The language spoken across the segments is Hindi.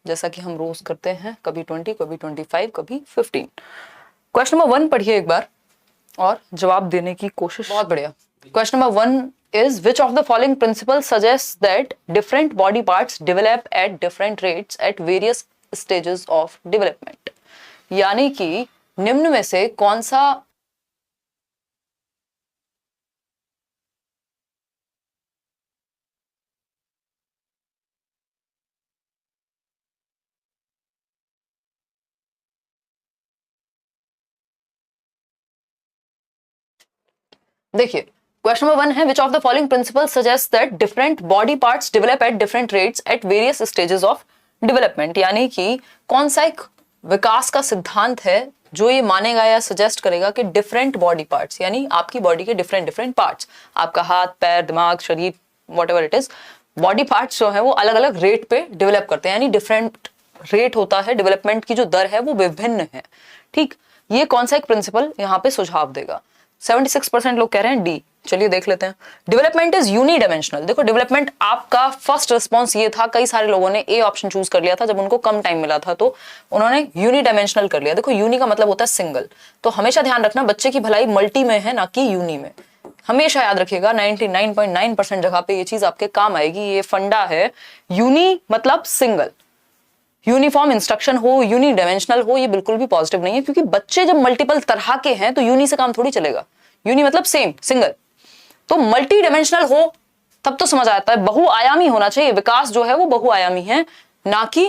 जैसा कि हम रोज करते हैं, कभी 20, कभी 25, कभी 15। क्वेश्चन नंबर 1 पढ़िए एक बार और जवाब देने की कोशिश। बहुत बढ़िया। Question number 1 is which of the following principles suggests that different body parts develop at different rates at various stages of development? यानी कि निम्न में से कौन सा देखिए क्वेश्चन नंबर 1 है which of the following principle suggest that different body parts develop at different rates at various stages of development. यानी कि कौन सा एक विकास का सिद्धांत है जो ये मानेगा या सजेस्ट करेगा कि डिफरेंट बॉडी पार्ट्स यानी आपकी बॉडी के डिफरेंट पार्ट्स, आपका हाथ, पैर, दिमाग, शरीर, whatever it is, body parts जो है वो अलग अलग रेट पे डेवलप करते हैं, यानी डिफरेंट रेट होता है, डेवलपमेंट की जो दर है वो विभिन्न है। ठीक, ये कौन सा एक प्रिंसिपल यहाँ पे सुझाव देगा? 76% लोग कह रहे हैं डी। चलिए देख लेते हैं। Development is unidimensional. देखो डेवलपमेंट, आपका फर्स्ट रिस्पॉन्स ये था, कई सारे लोगों ने ए ऑप्शन चूज कर लिया था जब उनको कम टाइम मिला था, तो उन्होंने यूनिडायमेंशनल कर लिया। देखो यूनि का मतलब होता है सिंगल, तो हमेशा ध्यान रखना बच्चे की भलाई मल्टी में है ना कि यूनि में। हमेशा याद रखिएगा 99.9% जगह पे ये चीज आपके काम आएगी, ये फंडा है। यूनि मतलब सिंगल, यूनिफॉर्म इंस्ट्रक्शन हो, यूनिडायमेंशनल हो, ये बिल्कुल भी पॉजिटिव नहीं है, क्योंकि बच्चे जब मल्टीपल तरह के हैं तो यूनि से काम थोड़ी चलेगा। यूनि मतलब सेम, सिंगल। तो मल्टी डायमेंशनल हो तब तो समझ आता है, बहुआयामी होना चाहिए। विकास जो है वो बहुआयामी है, ना कि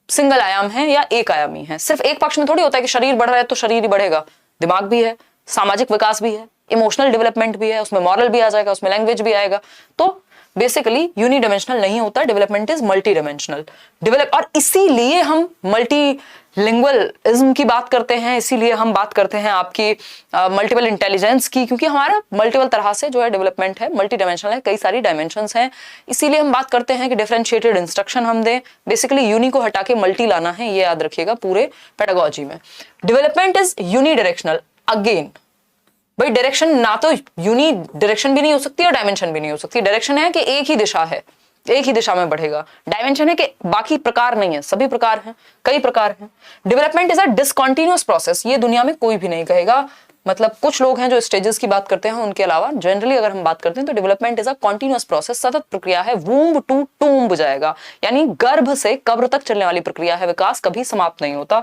सिंगल आयाम है या एक आयामी है। सिर्फ एक पक्ष में थोड़ी होता है कि शरीर बढ़ रहा है तो शरीर ही बढ़ेगा, दिमाग भी है, सामाजिक विकास भी है, इमोशनल डेवलपमेंट भी है, उसमें मॉरल भी आ जाएगा, उसमें लैंग्वेज भी आएगा। तो बेसिकली यूनिडायमेंशनल नहीं होता, development is multi dimensional develop. और इसीलिए हम मल्टी लिंगुअलिज्म की बात करते हैं, इसीलिए हम बात करते हैं आपकी मल्टीपल इंटेलिजेंस की, क्योंकि हमारा मल्टीपल तरह से जो है डेवलपमेंट है, मल्टी डायमेंशनल है, कई सारी डायमेंशंस हैं। इसीलिए हम बात करते हैं कि डिफरेंशिएटेड इंस्ट्रक्शन हम दें। बेसिकली यूनि को हटा के मल्टी लाना है, ये याद रखिएगा पूरे पेडागोजी में। Development is unidirectional. अगेन भाई डायरेक्शन ना तो यूनि डायरेक्शन भी नहीं हो सकती और डायमेंशन भी नहीं हो सकती। डायरेक्शन है कि एक ही दिशा है, एक ही दिशा में बढ़ेगा। डायमेंशन है कि बाकी प्रकार नहीं है, सभी प्रकार हैं, कई प्रकार हैं। Development is a discontinuous process. ये दुनिया में कोई भी नहीं कहेगा, मतलब कुछ लोग हैं जो स्टेजेस की बात करते हैं, उनके अलावा जनरली अगर हम बात करते हैं तो development is a continuous process, सतत प्रक्रिया है। वूम्ब टू टूम्ब जाएगा, यानी गर्भ से कब्र तक चलने वाली प्रक्रिया है, विकास कभी समाप्त नहीं होता।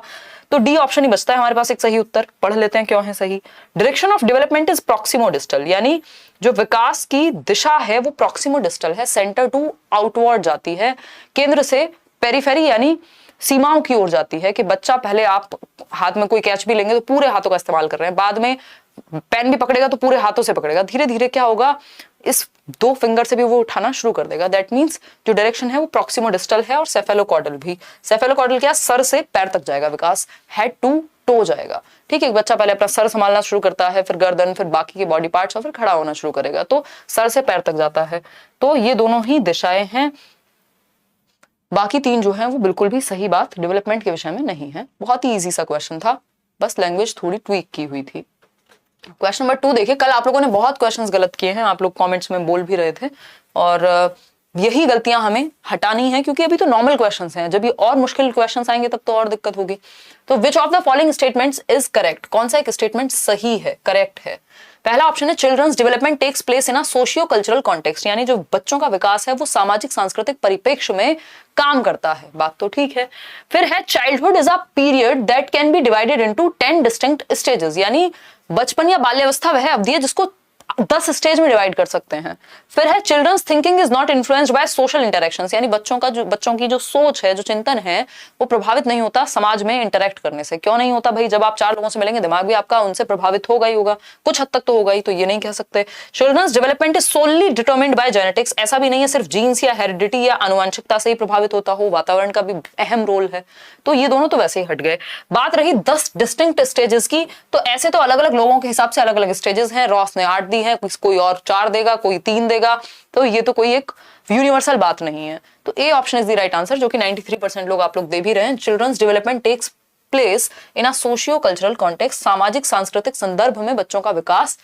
तो डी ऑप्शन ही बचता है हमारे पास एक सही उत्तर। पढ़ लेते हैं क्यों है सही। Direction of development is proximo distal, यानी जो विकास की दिशा है वो प्रॉक्सिमो डिस्टल है, सेंटर टू आउटवर्ड जाती है, केंद्र से पेरिफेरी यानी सीमाओं की ओर जाती है। कि बच्चा पहले आप हाथ में कोई कैच भी लेंगे तो पूरे हाथों का इस्तेमाल कर रहे हैं, बाद में पेन भी पकड़ेगा तो पूरे हाथों से पकड़ेगा, धीरे धीरे क्या होगा, इस 2 फिंगर से भी वो उठाना शुरू कर देगा। दैट मींस जो डायरेक्शन है वो प्रॉक्सिमो डिस्टल है। और सेफेलोकॉर्डल भी, सेफेलोकॉर्डल क्या, सर से पैर तक जाएगा विकास, हेड टू टो जाएगा। ठीक है, एक बच्चा पहले अपना सर संभालना शुरू करता है, फिर गर्दन, फिर बाकी के बॉडी पार्ट्स, और फिर खड़ा होना शुरू करेगा, तो सर से पैर तक जाता है। तो ये दोनों ही दिशाएं हैं। बाकी 3 जो है वो बिल्कुल भी सही बात डेवलपमेंट के विषय में नहीं है। बहुत ही इजी सा क्वेश्चन था, बस लैंग्वेज थोड़ी ट्वीक की हुई थी। क्वेश्चन नंबर 2 देखिए। कल आप लोगों ने बहुत क्वेश्चंस गलत किए हैं, आप लोग कमेंट्स में बोल भी रहे थे, और यही गलतियां हमें हटानी है, क्योंकि अभी तो नॉर्मल क्वेश्चंस हैं, जब ये और मुश्किल क्वेश्चंस आएंगे तब तो और दिक्कत होगी। तो विच of the following statements is correct? कौन सा एक स्टेटमेंट सही है, करेक्ट है? पहला ऑप्शन है children's development takes place in a socio cultural context, यानी जो बच्चों का विकास है वो सामाजिक सांस्कृतिक परिप्रेक्ष्य में काम करता है, बात तो ठीक है। फिर है childhood is a period that can be divided into 10 distinct stages, यानी बचपन या बाल्यावस्था वह अवधि है जिसको 10 स्टेज में डिवाइड कर सकते हैं। फिर है children's thinking is not influenced by social interactions, यानी बच्चों की जो सोच है, जो चिंतन है, वो प्रभावित नहीं होता समाज में इंटरेक्ट करने से। क्यों नहीं होता भाई? जब आप 4 लोगों से मिलेंगे दिमाग भी आपका उनसे प्रभावित होगा ही होगा, कुछ हद तक तो होगा ही, तो ये नहीं कह सकते। Children's development is solely determined by genetics, ऐसा भी नहीं है सिर्फ जीन्स या हेरिडिटी या आनुवंशिकता से ही प्रभावित होता हो, वातावरण का भी अहम रोल है। तो ये दोनों तो वैसे ही हट गए। बात रही 10 डिस्टिंक्ट स्टेजेस की, तो ऐसे तो अलग अलग लोगों के हिसाब से अलग अलग स्टेजेस हैं। रॉस ने 8 दी है, कोई और 4 देगा, कोई 3 देगा, तो ये तो कोई एक यूनिवर्सल बात नहीं है। तो A option is the right answer, जो कि 93% लोग आप लोग दे भी रहे हैं। Children's development takes place in a socio cultural context, सामाजिक सांस्कृतिक संदर्भ में बच्चों का विकास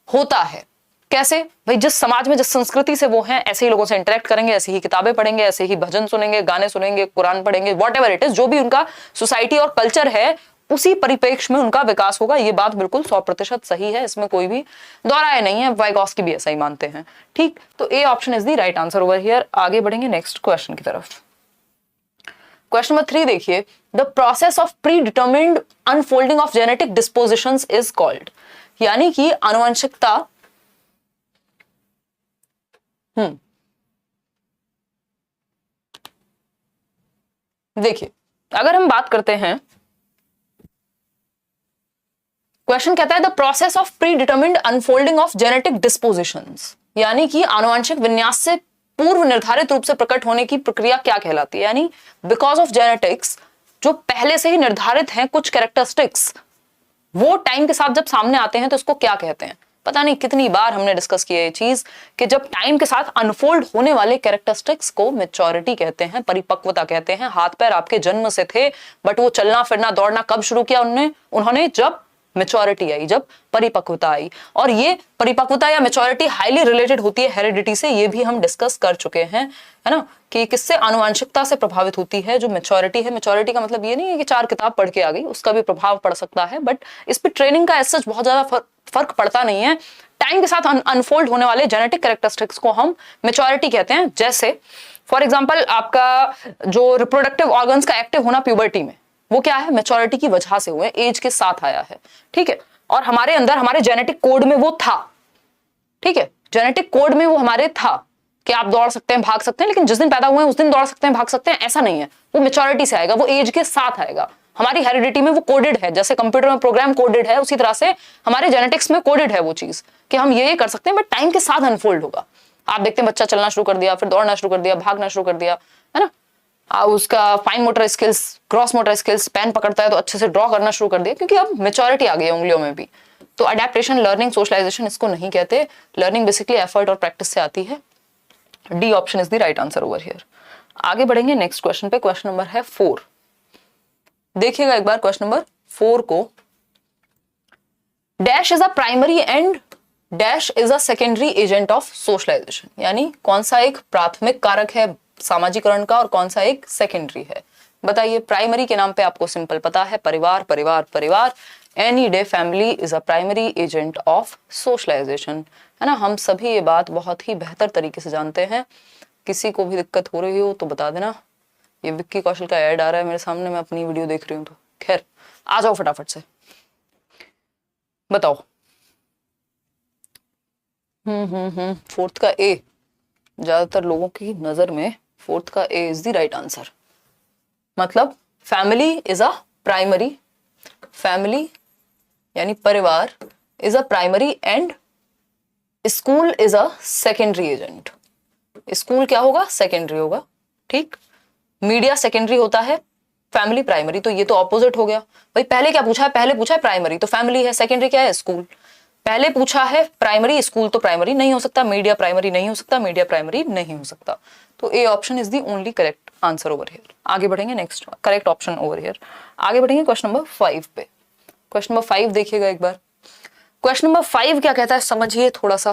होता है। कैसे भाई, जिस समाज में जिस संस्कृति से वो हैं ऐसे ही लोगों से इंटरेक्ट करेंगे, ऐसे ही किताबें पढ़ेंगे, ऐसे ही भजन सुनेंगे, गाने सुनेंगे, कुरान पढ़ेंगे, वॉट एवर इट इज, जो भी उनका सोसाइटी और कल्चर है उसी परिप्रेक्ष्य में उनका विकास होगा। ये बात बिल्कुल 100% सही है, इसमें कोई भी दोहराए नहीं है, वाइगॉस्की भी ऐसा ही मानते हैं। ठीक, तो A option is the right answer over here. आगे बढ़ेंगे नेक्स्ट क्वेश्चन की तरफ। क्वेश्चन नंबर 3 देखिए, the process of predetermined unfolding of genetic dispositions is called, यानी कि आनुवंशिकता देखिए, अगर हम बात करते हैं, क्वेश्चन कहता है the process of predetermined unfolding of genetic dispositions, यानी कि आनुवंशिक विन्यास से पूर्व निर्धारित रूप से प्रकट होने की प्रक्रिया क्या कहलाती है। यानी बिकॉज ऑफ जेनेटिक्स, जो पहले से ही निर्धारित हैं कुछ कैरेक्टरिस्टिक्स, वो टाइम के साथ जब सामने आते हैं तो उसको क्या कहते हैं। पता नहीं कितनी बार हमने डिस्कस किया ये चीज कि जब टाइम के साथ अनफोल्ड होने वाले कैरेक्टरिस्टिक्स को मैच्योरिटी कहते हैं, परिपक्वता कहते हैं। हाथ पैर आपके जन्म से थे, बट वो चलना फिरना दौड़ना कब शुरू किया उन्होंने जब मैच्योरिटी आई, जब परिपक्वता आई। और ये परिपक्वता या मैच्योरिटी हाईली रिलेटेड होती है हेरिडिटी से, ये भी हम डिस्कस कर चुके हैं, है ना, कि किससे आनुवंशिकता से प्रभावित होती है। जो मैच्योरिटी है, मैच्योरिटी का मतलब ये नहीं है कि 4 किताब पढ़ के आ गई, उसका भी प्रभाव पड़ सकता है, बट इस पे ट्रेनिंग का ऐसा बहुत ज्यादा फर्क पड़ता नहीं है। टाइम के साथ अनफोल्ड होने वाले जेनेटिक कैरेक्टरिस्टिक्स को हम मैच्योरिटी कहते हैं। जैसे फॉर एग्जाम्पल आपका जो रिप्रोडक्टिव ऑर्गन्स का एक्टिव होना प्यूबर्टी में, वो क्या है, मैच्योरिटी की वजह से हुए, एज के साथ आया है। ठीक है, और हमारे अंदर हमारे जेनेटिक कोड में वो था। ठीक है, जेनेटिक कोड में वो हमारे था कि आप दौड़ सकते हैं, भाग सकते हैं, लेकिन जिस दिन पैदा हुए हैं उस दिन दौड़ सकते हैं, भाग सकते हैं, ऐसा नहीं है। वो मैच्योरिटी से आएगा, वो एज के साथ आएगा। हमारी हेरिडिटी में वो कोडेड है, जैसे कंप्यूटर में प्रोग्राम कोडेड है, उसी तरह से हमारे जेनेटिक्स में कोडेड है वो चीज कि हम ये कर सकते हैं, बट टाइम के साथ अनफोल्ड होगा। आप देखते हैं बच्चा चलना शुरू कर दिया, फिर दौड़ना शुरू कर दिया, भागना शुरू कर दिया, है ना, उसका fine motor skills, gross motor skills, pen पकड़ता है तो अच्छे से ड्रॉ करना शुरू कर दिया, क्योंकि अब मैच्योरिटी आ गई है उंगलियों में भी। तो अडेप्टेशन, लर्निंग, सोशलाइजेशन इसको नहीं कहते। लर्निंग बेसिकली एफर्ट और प्रैक्टिस से आती है। D option is the right answer over here. आगे बढ़ेंगे नेक्स्ट क्वेश्चन पे। क्वेश्चन नंबर है 4। देखिएगा एक बार क्वेश्चन नंबर 4 को। Dash is a primary and dash is a secondary agent of socialisation, यानी कौन सा एक प्राथमिक कारक है सामाजिकरण का और कौन सा एक सेकेंडरी है। बताइए। प्राइमरी के नाम पे आपको सिंपल पता है, परिवार परिवार परिवार। Any day family is a primary agent of socialisation, है ना। हम सभी ये बात बहुत ही बेहतर तरीके से जानते हैं। किसी को भी दिक्कत हो रही हो तो बता देना। ये विक्की कौशल का ऐड आ रहा है मेरे सामने, मैं अपनी वीडियो देख रही हूँ, तो खैर आ जाओ फटाफट से बताओ। फोर्थ का ए, ज्यादातर लोगों की नजर में फोर्थ का ए इज द राइट आंसर। मतलब family is a primary, family यानी परिवार is a primary and school is a secondary agent. School क्या होगा, सेकेंडरी होगा। ठीक, मीडिया सेकेंडरी होता है, फैमिली प्राइमरी। तो ये तो ऑपोजिट हो गया भाई। पहले क्या पूछा है, पहले पूछा है प्राइमरी तो फैमिली है, सेकेंडरी क्या है, स्कूल। पहले पूछा है प्राइमरी, स्कूल तो प्राइमरी नहीं हो सकता, मीडिया प्राइमरी नहीं हो सकता, मीडिया प्राइमरी नहीं हो सकता। तो A option is the only correct answer over here. आगे बढ़ेंगे next, correct option over here. आगे बढ़ेंगे क्वेश्चन नंबर 5 पे। क्वेश्चन नंबर 5 देखिएगा एक बार। क्वेश्चन नंबर 5 क्या कहता है समझिए थोड़ा सा,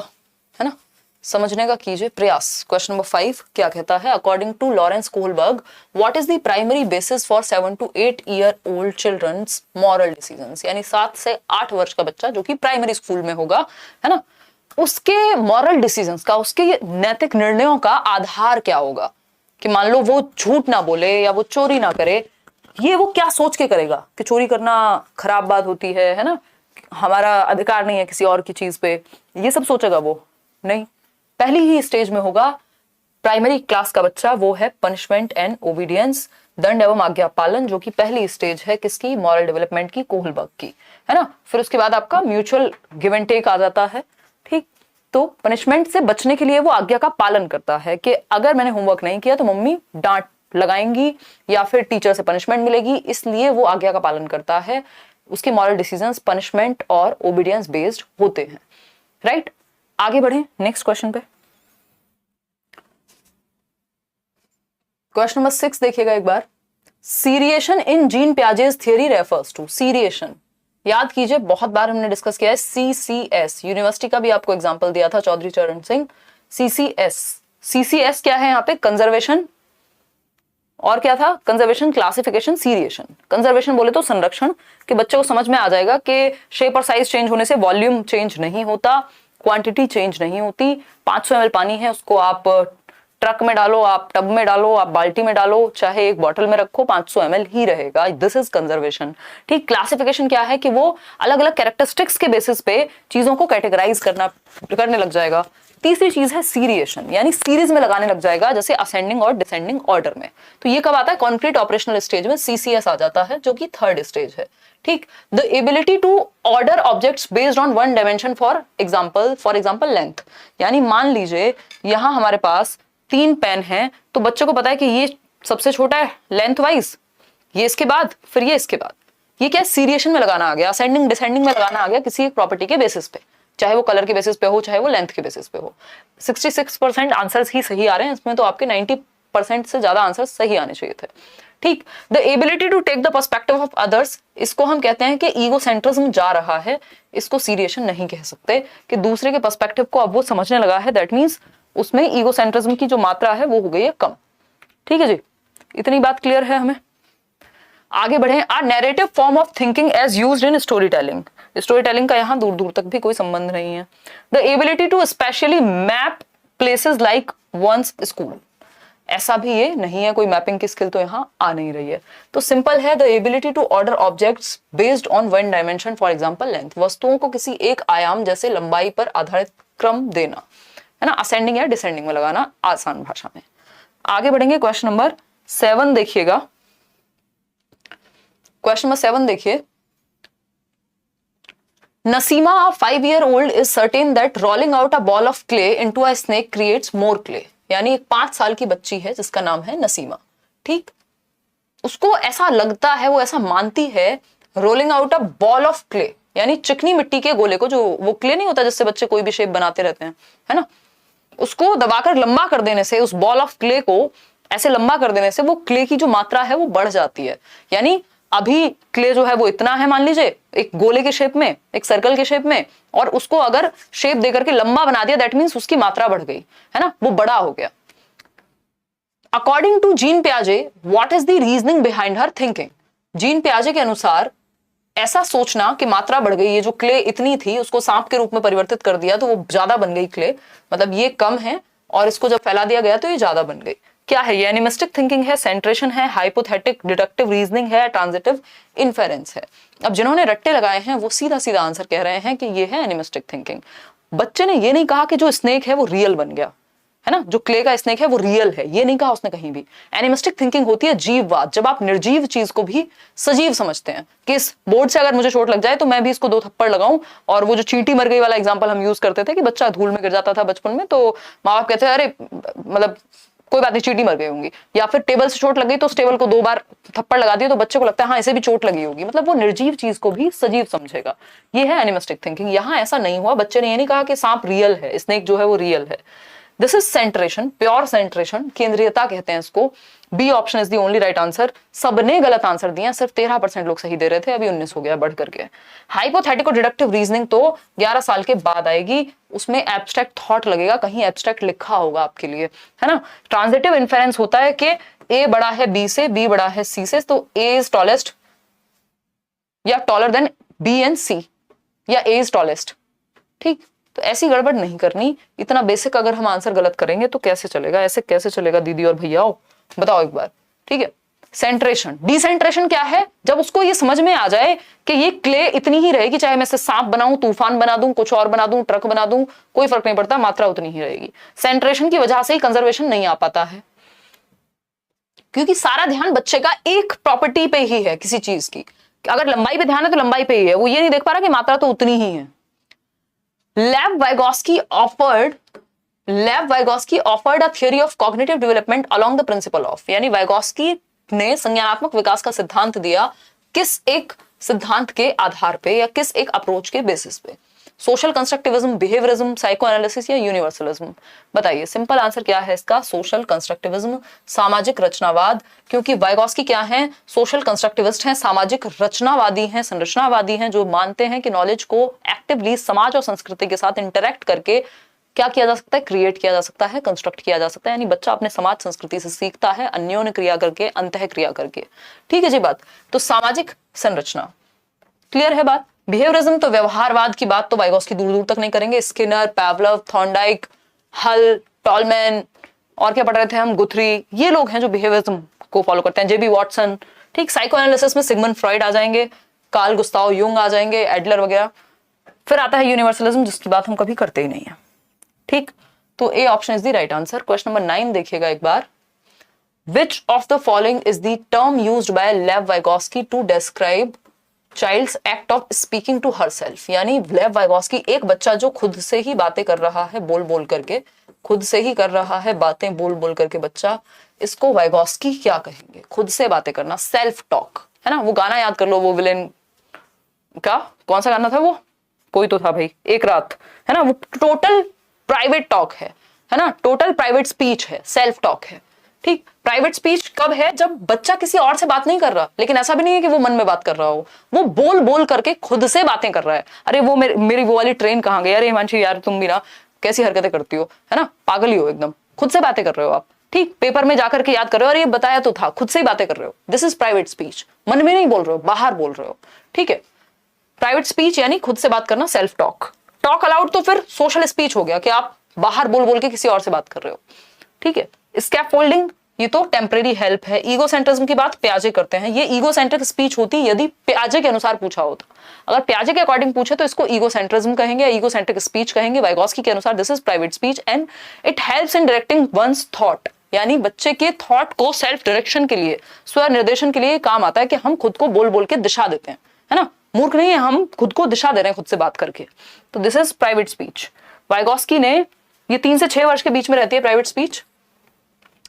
है ना, समझने का कीजिए प्रयास। क्वेश्चन नंबर 5 क्या कहता है, according to Lawrence Kohlberg what is the primary basis for 7 to 8 year old children's moral decisions, यानी 7 से 8 वर्ष का बच्चा जो कि प्राइमरी स्कूल में होगा, है ना, उसके मॉरल डिसीजंस का, उसके नैतिक निर्णयों का आधार क्या होगा। कि मान लो वो झूठ ना बोले या वो चोरी ना करे, ये वो क्या सोच के करेगा कि चोरी करना खराब बात होती है ना, हमारा अधिकार नहीं है किसी और की चीज पे, ये सब सोचेगा वो नहीं। पहली ही स्टेज में होगा प्राइमरी क्लास का बच्चा, वो है पनिशमेंट एंड ओबीडियंस, दंड एवं आज्ञा पालन, जो कि पहली स्टेज है किसकी, मॉरल डेवलपमेंट की, कोहलबर्ग की, है ना। फिर उसके बाद आपका म्यूचुअल गिव एंड टेक आ जाता है। ठीक, तो पनिशमेंट से बचने के लिए वो आज्ञा का पालन करता है कि अगर मैंने होमवर्क नहीं किया तो मम्मी डांट लगाएंगी या फिर टीचर से पनिशमेंट मिलेगी, इसलिए वो आज्ञा का पालन करता है। उसके मॉरल डिसीजंस पनिशमेंट और ओबीडियंस बेस्ड होते हैं, राइट। आगे बढ़े नेक्स्ट क्वेश्चन पे। क्वेश्चन नंबर 6 देखिएगा एक बार। Seriation in Jean Piaget's theory refers to, seriation याद कीजिए, बहुत बार हमने डिस्कस किया है CCS, यूनिवर्सिटी का भी आपको एग्जांपल दिया था चौधरी चरण सिंह। CCS क्या है यहाँ पे? कंजर्वेशन, और क्या था? Conservation, classification, seriation. कंजर्वेशन बोले तो संरक्षण, कि बच्चों को समझ में आ जाएगा कि शेप और साइज चेंज होने से वॉल्यूम चेंज नहीं होता, क्वांटिटी चेंज नहीं होती। 500 ml पानी है, उसको आप ट्रक में डालो, आप टब में डालो, आप बाल्टी में डालो, चाहे एक बॉटल में रखो, 500 ml ही रहेगा। This is conservation. ठीक। क्लासिफिकेशन क्या है? कि वो अलग अलग कैरेक्टरिस्टिक्स के बेसिस पे चीजों को कैटेगराइज करने लग जाएगा। तीसरी चीज है सीरिएशन, यानी सीरीज में लगाने लग जाएगा, जैसे असेंडिंग और डिसेंडिंग ऑर्डर में। तो ये कब आता है? कॉन्क्रीट ऑपरेशनल स्टेज में CCS आ जाता है, जो कि थर्ड स्टेज है। ठीक। The ability to order objects based on one dimension, for example length. यानी मान लीजिए यहां हमारे पास 3 पेन हैं, तो बच्चों को पता है कि ये सबसे छोटा है लेंथ वाइज, ये इसके बाद, फिर ये इसके बाद। ये क्या? सीरिएशन में लगाना आ गया, असेंडिंग डिसेंडिंग में लगाना आ गया किसी एक प्रॉपर्टी के बेसिस पे, चाहे वो कलर के बेसिस पे हो, चाहे वो लेंथ के बेसिस पे हो। 66% आंसर्स ही सही आ रहे हैं इसमें, तो आपके 90% से ज्यादा आंसर सही आने चाहिए थे। ठीक। The ability to take the perspective of others, इसको हम कहते हैं कि ईगोसेंट्रिज्म जा रहा है, इसको सीरिएशन नहीं कह सकते, कि दूसरे के पर्सपेक्टिव को अब वो समझने लगा है, दैट मीन्स उसमें ईगोसेंट्रिज्म की जो मात्रा है वो हो गई है कम। ठीक है जी, इतनी बात क्लियर है हमें। आगे बढ़े। A narrative form of thinking as used in story telling. Story telling का यहां दूर दूर तक भी कोई संबंध नहीं है। The ability to spatially map places like one's school, ऐसा भी ये नहीं है, कोई मैपिंग की स्किल तो यहां आ नहीं रही है। तो सिंपल है, the ability to order objects based on one dimension, for example length. वस्तुओं को किसी एक आयाम जैसे लंबाई पर आधारित क्रम देना, है ना, असेंडिंग या डिसेंडिंग में लगाना, आसान भाषा में। आगे बढ़ेंगे। क्वेश्चन नंबर 7 देखिएगा। क्वेश्चन नंबर 7 देखिए। Nasima, a 5-year-old, is certain that rolling out a ball of clay into a snake creates more clay. यानी एक 5 साल की बच्ची है जिसका नाम है नसीमा। ठीक। उसको ऐसा लगता है, वो ऐसा मानती है, rolling out a ball of clay, यानी चिकनी मिट्टी के गोले को, जो वो क्ले नहीं होता जिससे बच्चे कोई भी शेप बनाते रहते हैं, है ना, उसको दबाकर लंबा कर देने से, उस बॉल ऑफ क्ले को ऐसे लंबा कर देने से वो क्ले की जो मात्रा है वो बढ़ जाती है। यानी अभी क्ले जो है वो इतना है, मान लीजिए एक गोले के शेप में, एक सर्कल के शेप में, और उसको अगर शेप देकर के लंबा बना दिया, दैट मींस उसकी मात्रा बढ़ गई, है ना, वो बड़ा हो गया। अकॉर्डिंग टू जीन पियाजे, what is the reasoning behind her thinking. Jean पियाजे के अनुसार ऐसा सोचना कि मात्रा बढ़ गई, ये जो क्ले इतनी थी उसको सांप के रूप में परिवर्तित कर दिया तो वो ज्यादा बन गई क्ले, मतलब ये कम है, और इसको जब फैला दिया गया तो ये ज्यादा बन गई। क्या है ये? एनिमिस्टिक थिंकिंग है, सेंट्रेशन है, हाइपोथेटिक डिडक्टिव रीजनिंग है, ट्रांजिटिव इन्फेरेंस है। अब जिन्होंने रट्टे लगाए हैं वो सीधा सीधा आंसर कह रहे हैं कि ये है एनिमिस्टिक थिंकिंग। बच्चे ने ये नहीं कहा कि जो स्नेक है वो रियल बन गया, है ना, जो क्ले का स्नेक है वो रियल है, ये नहीं कहा उसने कहीं भी। एनिमिस्टिक थिंकिंग होती है जीववाद, जब आप निर्जीव चीज को भी सजीव समझते हैं, कि इस बोर्ड से अगर मुझे चोट लग जाए तो मैं भी इसको 2 थप्पड़ लगाऊं। और वो जो चींटी मर गई वाला एग्जांपल हम यूज करते थे कि बच्चा धूल में गिर जाता था बचपन में, तो माँ बाप कहते हैं अरे मतलब कोई बात नहीं, चींटी मर गई होंगी। या फिर टेबल से चोट लग गई तो उस टेबल को 2 बार थप्पड़ लगा दिया तो बच्चे को लगता है हाँ इसे भी चोट लगी होगी, मतलब वो निर्जीव चीज को भी सजीव समझेगा। ये है एनिमिस्टिक थिंकिंग। यहाँ ऐसा नहीं हुआ, बच्चे ने ये नहीं कहा कि सांप रियल है, स्नेक जो है वो रियल है। This is centration, pure centration, केंद्रीयता कहते हैं इसको। B option is the only right answer. सबने गलत आंसर दिया, सिर्फ 13% लोग सही दे रहे थे, अभी 19 हो गया बढ़ करके। हाइपोथेटिको डिडक्टिव रीजनिंग तो 11 साल के बाद आएगी, उसमें एब्स्ट्रैक्ट थॉट लगेगा, कहीं एब्स्ट्रैक्ट लिखा होगा आपके लिए, है ना। ट्रांजिटिव इन्फेरेंस होता है कि ए बड़ा है बी से, बी बड़ा है सी से, तो ए इज टॉलेस्ट या टॉलर देन बी एंड सी, या ए इज टॉलेस्ट। ठीक, तो ऐसी गड़बड़ नहीं करनी। इतना बेसिक अगर हम आंसर गलत करेंगे तो कैसे चलेगा, ऐसे कैसे चलेगा दीदी और भैयाओ, बताओ एक बार। ठीक है। सेंट्रेशन, डिसेंट्रेशन क्या है? जब उसको ये समझ में आ जाए कि ये क्ले इतनी ही रहेगी, चाहे मैं इसे सांप बनाऊं, तूफान बना दूं, कुछ और बना दूं, ट्रक बना दूं, कोई फर्क नहीं पड़ता, मात्रा उतनी ही रहेगी। सेंट्रेशन की वजह से ही कंजर्वेशन नहीं आ पाता है, क्योंकि सारा ध्यान बच्चे का एक प्रॉपर्टी पे ही है किसी चीज की। अगर लंबाई पे ध्यान है तो लंबाई पे ही है, वो ये नहीं देख पा रहा कि मात्रा तो उतनी ही है। Lev Vygotsky offered a theory of cognitive development along the principle of, यानी Vygotsky ने संज्ञानात्मक विकास का सिद्धांत दिया, किस एक सिद्धांत के आधार पे या किस एक अप्रोच के बेसिस पे। Social constructivism, behaviourism, psycho analysis या यूनिवर्सलिज्म? बताइए, सिंपल आंसर क्या है इसका? सोशल कंस्ट्रक्टिविज्म, सामाजिक रचनावाद। क्योंकि वाइगॉस्की क्या है? सोशल कंस्ट्रक्टिविस्ट हैं, सामाजिक रचनावादी हैं, संरचनावादी हैं, जो मानते हैं कि नॉलेज को एक्टिवली समाज और संस्कृति के साथ इंटरेक्ट करके क्या किया जा सकता है? क्रिएट किया जा सकता है, कंस्ट्रक्ट किया जा सकता है। यानी बच्चा अपने समाज संस्कृति से सीखता है, अन्योन्य क्रिया करके, अंतः क्रिया करके। ठीक है जी बात। तो सामाजिक संरचना क्लियर है बात। बिहेवियरिज्म तो व्यवहारवाद की बात तो वाइगॉस्की दूर दूर तक नहीं करेंगे। स्किनर, पावलोव, थॉर्नडाइक, हल, टॉलमैन और क्या पढ़ रहे थे हम, गुथरी, ये लोग हैं जो बिहेवियरिज्म को फॉलो करते हैं। जेबी वॉटसन। ठीक, साइको एनालिसिस में सिगमंड फ्रॉइड आ जाएंगे, कार्ल गुस्ताव युंग आ जाएंगे, एडलर वगैरह। फिर आता है यूनिवर्सलिज्म, जिसकी बात हम कभी करते ही नहीं है। ठीक, तो A option is the right answer. Question number 9 देखिएगा एक बार। Which of the following is the term used by Lev Vygotsky to describe child's act of speaking to herself? यानी लेव वाइगॉस्की, एक बच्चा जो खुद से ही बातें कर रहा है, बोल बोल करके, खुद से ही कर रहा है बातें बोल बोल करके बच्चा, इसको वाइगॉस्की क्या कहेंगे? खुद से बातें करना, सेल्फ टॉक, है ना। वो गाना याद कर लो, वो विलेन का कौन सा गाना था वो? कोई तो था भाई, एक रात, है ना। वो टोटल प्राइवेट टॉक है ना, टोटल प्राइवेट स्पीच है, सेल्फ टॉक है। ठीक, प्राइवेट स्पीच कब है? जब बच्चा किसी और से बात नहीं कर रहा, लेकिन ऐसा भी नहीं है कि वो मन में बात कर रहा हो, वो बोल बोल करके खुद से बातें कर रहा है। अरे वो मेरी वो वाली ट्रेन कहाँ गई? अरे हिमांशी यार तुम भी ना कैसी हरकतें करती हो, है ना, पागल ही हो एकदम। खुद से बातें कर रहे हो आप। ठीक, पेपर में जाकर के याद कर रहे हो, अरे ये बताया तो था, खुद से ही बातें कर रहे हो। This is private speech. मन में नहीं बोल रहे हो, बाहर बोल रहे हो। ठीक है, प्राइवेट स्पीच यानी खुद से बात करना, सेल्फ टॉक। टॉक अलाउड तो फिर सोशल स्पीच हो गया कि आप बाहर बोल बोल के किसी और से बात कर रहे हो। ठीक है, स्कैफोल्डिंग, ये तो टेम्परेरी हेल्प है। ईगो सेंट्रिज्म की बात पियाजे करते हैं। ये ईगो सेंट्रिक स्पीच होती यदि पियाजे के अनुसार पूछा होता। अगर पियाजे के अकॉर्डिंग पूछे तो इसको ईगो सेंट्रिज्म कहेंगे, ईगो सेंट्रिक स्पीच कहेंगे। वाइगॉस्की के अनुसार this is private speech and it helps in directing one's thought, यानी बच्चे के थॉट को सेल्फ डायरेक्शन के लिए, स्व निर्देशन के लिए काम आता है कि हम खुद को बोल बोल के दिशा देते हैं, है ना। मूर्ख नहीं है, हम खुद को दिशा दे रहे हैं खुद से बात करके। तो this is private speech. Vygotsky ने, ये 3 से 6 वर्ष के बीच में रहती है प्राइवेट स्पीच।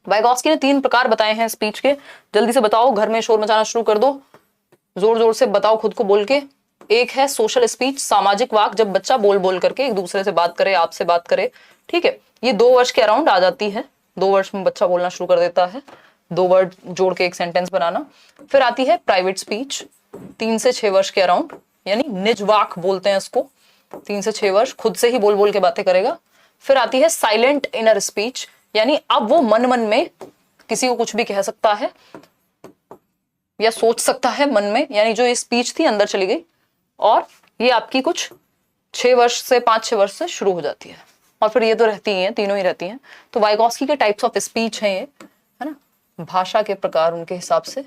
वाइगॉस्की ने 3 प्रकार बताए हैं स्पीच के। जल्दी से बताओ, घर में शोर मचाना शुरू कर दो, जोर जोर से बताओ खुद को बोल के। एक है सोशल स्पीच, सामाजिक वाक, जब बच्चा बोल बोल करके एक दूसरे से बात करे, आपसे बात करे। ठीक है, ये 2 वर्ष के अराउंड आ जाती है। 2 वर्ष में बच्चा बोलना शुरू कर देता है, 2 वर्ड जोड़ के एक सेंटेंस बनाना। फिर आती है प्राइवेट स्पीच, 3 से 6 वर्ष के अराउंड, यानी निज वाक बोलते हैं इसको। 3 से 6 वर्ष खुद से ही बोल बोल के बातें करेगा। फिर आती है साइलेंट इनर स्पीच, यानी अब वो मन मन में किसी को कुछ भी कह सकता है या सोच सकता है मन में, यानी जो ये स्पीच थी अंदर चली गई। और ये आपकी कुछ 6 वर्ष से 5-6 वर्ष से शुरू हो जाती है। और फिर ये तो रहती ही हैं, तीनों ही रहती हैं। तो वाइगॉस्की के टाइप्स ऑफ स्पीच हैं ये, है ना। भाषा के प्रकार उनके हिसाब से,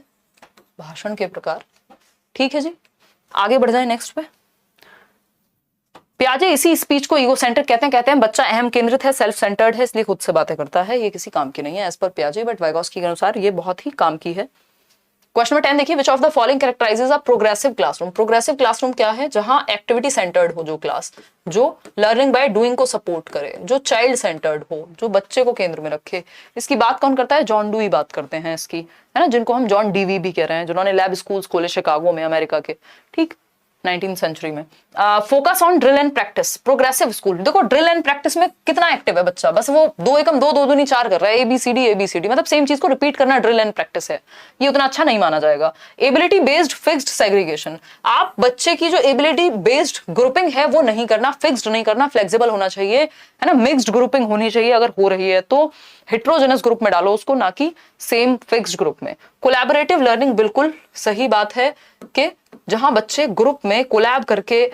भाषण के प्रकार। ठीक है जी, आगे बढ़ जाए नेक्स्ट पे। पियाजे इसी स्पीच को ईगोसेंट्रिक कहते हैं बच्चा अहम केंद्रित है, सेल्फ सेंटर्ड है, इसलिए खुद से बातें करता है। ये किसी काम की नहीं है एज पर पियाजे, बट वाइगॉस्की के अनुसार ये बहुत ही काम की है। क्वेश्चन नंबर 10 देखिए, विच of the following कैरेक्टराइजेज a progressive classroom? Progressive classroom क्या है? जहां एक्टिविटी सेंटर्ड हो जो क्लास, जो लर्निंग बाय डूइंग को सपोर्ट करे, जो चाइल्ड सेंटर्ड हो, जो बच्चे को केंद्र में रखे। इसकी बात कौन करता है? जॉन डूई बात करते हैं इसकी, है ना, जिनको हम जॉन डीवी भी कह रहे हैं, जिन्होंने लैब स्कूल्स खोले शिकागो में, अमेरिका के। ठीक, 19वीं सेंचुरी में। Focus on drill and practice, progressive school. देखो ड्रिल एंड प्रैक्टिस में कितना एक्टिव है बच्चा, बस वो 2 एकम 2 2 दूनी 4 कर रहा है, ABCD मतलब सेम चीज को रिपीट करना ड्रिल एंड प्रैक्टिस है। ये उतना अच्छा नहीं माना जाएगा। एबिलिटी बेस्ड फिक्स्ड सेग्रीगेशन, आप बच्चे की जो एबिलिटी बेस्ड ग्रुपिंग है वो नहीं करना, फिक्स्ड नहीं करना, फ्लेक्सिबल होना चाहिए, है ना। मिक्स्ड ग्रुपिंग होनी चाहिए, अगर हो रही है तो हेट्रोजेनस ग्रुप में डालो उसको, ना कि सेम फिक्स्ड ग्रुप में। कोलैबोरेटिव लर्निंग, बिल्कुल सही बात है कि जहां बच्चे ग्रुप में कोलैब करके,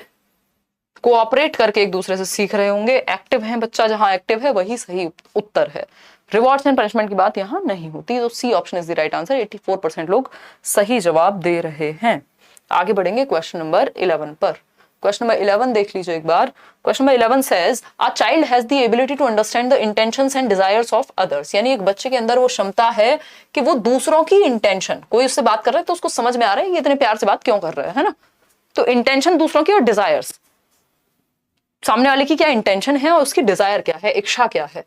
कोऑपरेट करके एक दूसरे से सीख रहे होंगे, एक्टिव है बच्चा, जहां एक्टिव है वही सही उत्तर है। रिवॉर्ड्स एंड पनिशमेंट की बात यहां नहीं होती, तो C option is the right answer. 84% लोग सही जवाब दे रहे हैं। आगे बढ़ेंगे क्वेश्चन नंबर 11 पर। क्वेश्चन नंबर 11 देख लीजिए एक बार। Question number 11 says a child has the ability to understand the intentions and desires of others, यानी एक बच्चे के अंदर वो क्षमता है कि वो दूसरों की इंटेंशन, कोई उससे बात कर रहा है तो उसको समझ में आ रहा है ये इतने प्यार से बात क्यों कर रहा है ना। तो इंटेंशन दूसरों की और डिजायर्स, सामने वाले की क्या इंटेंशन है और उसकी डिजायर क्या है, इच्छा क्या है,